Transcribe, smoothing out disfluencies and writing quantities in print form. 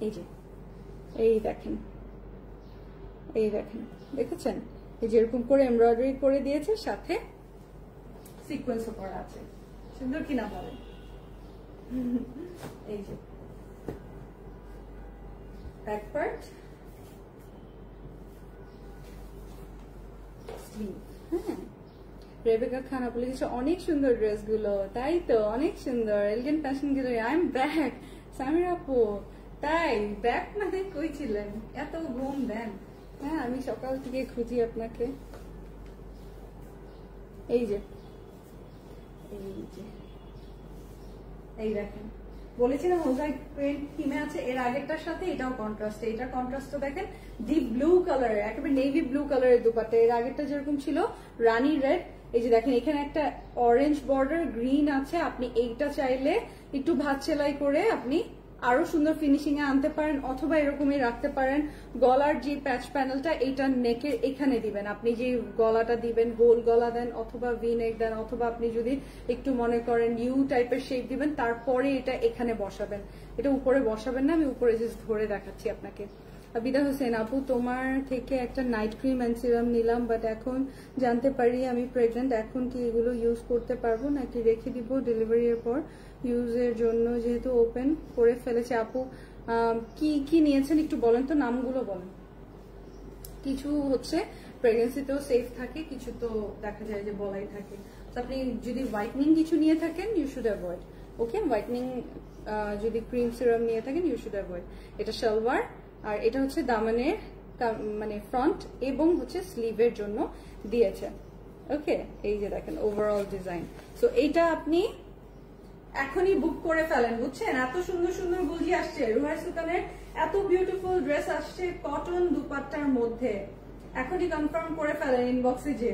এই যে এই দেখেন, এই দেখেন, দেখেছেন এই যেরকম করে এমব্রয়ডারি করে দিয়েছে, সাথে সিকোয়েন্সও করা আছে। সুন্দর কিনা বলেন? এই যে ব্যাক পার্ট, স্লিভ। হ্যাঁ, রেবেকা খান আপু লিখেছে অনেক সুন্দর ড্রেসগুলো। তাই তো, অনেক সুন্দর। Elegant fashion gallery, I am back. Samir আপু, তাই ব্যাক মানে কই ছিলেন? এত ঘুম দেন? হ্যাঁ, আমি সকাল থেকে খুঁজি আপনাকে। এই যে এই দেখেন, বলেছিলাম মোজাইক প্রিন্ট থিমে আছে। এর আগেরটার সাথে এটাও কন্ট্রাস্ট। এটার কন্ট্রাস্ট দেখেন, ডিপ ব্লু কালার, একেবারে নেভি ব্লু কালারের দুপাট্টা। এর আগেরটা যেরকম ছিল রানী রেড, এই যে দেখেন এখানে একটা অরেঞ্জ বর্ডার, গ্রিন আছে। আপনি এইটা চাইলে একটু ভাঁজ সেলাই করে আপনি আরো সুন্দর ফিনিশিং এ আনতে পারেন, অথবা এরকমই রাখতে পারেন। গলার যে প্যাচ প্যানেলটা, এইটা নেকের এখানে দিবেন। আপনি যে গলাটা দিবেন, গোল গলা দেন অথবা ভি নেক দেন, অথবা আপনি যদি একটু মনে করেন ইউ টাইপের শেপ দিবেন, তারপরে এটা এখানে বসাবেন। এটা উপরে বসাবেন না, আমি উপরে জাস্ট ধরে দেখাচ্ছি আপনাকে। আবিদা হোসেন আপু, তোমার থেকে একটা নাইট ক্রিম অ্যান্ড সিরাম নিলাম, বাট এখন জানতে পারি আমি প্রেগনেন্ট। এখন কি এগুলো ইউজ করতে পারবো নাকি রেখে দিব ডেলিভারির পর ইউজের জন্য, যেহেতু ওপেন করে ফেলেছে? আপু কি কি নিয়েছেন একটু বলেন তো, নামগুলো বলেন। কিছু হচ্ছে প্রেগনেন্সিতেও সেফ থাকে, কিছু তো দেখা যায় যে বলাই থাকে। আপনি যদি হোয়াইটনিং কিছু নিয়ে থাকেন, you should avoid. Okay, whitening যদি ক্রিম সিরাম নিয়ে থাকেন, ইউ শুড অ্যাভয়েড। এটা সালোয়ার, আর এটা হচ্ছে দামানের মানে ফ্রন্ট এবং হচ্ছে স্লিভের জন্য দিয়েছে। ওকে, এই যে দেখেন ওভারঅল ডিজাইন। সো এইটা আপনি এখনই বুক করে ফেলেন, বুঝছেন? এত সুন্দর সুন্দর গুলজি আসছে, রুহাই সুলতানের এত বিউটিফুল ড্রেস আসছে কটন দুপাট্টার মধ্যে। এখনই কনফার্ম করে ফেলেন ইনবক্সে যে।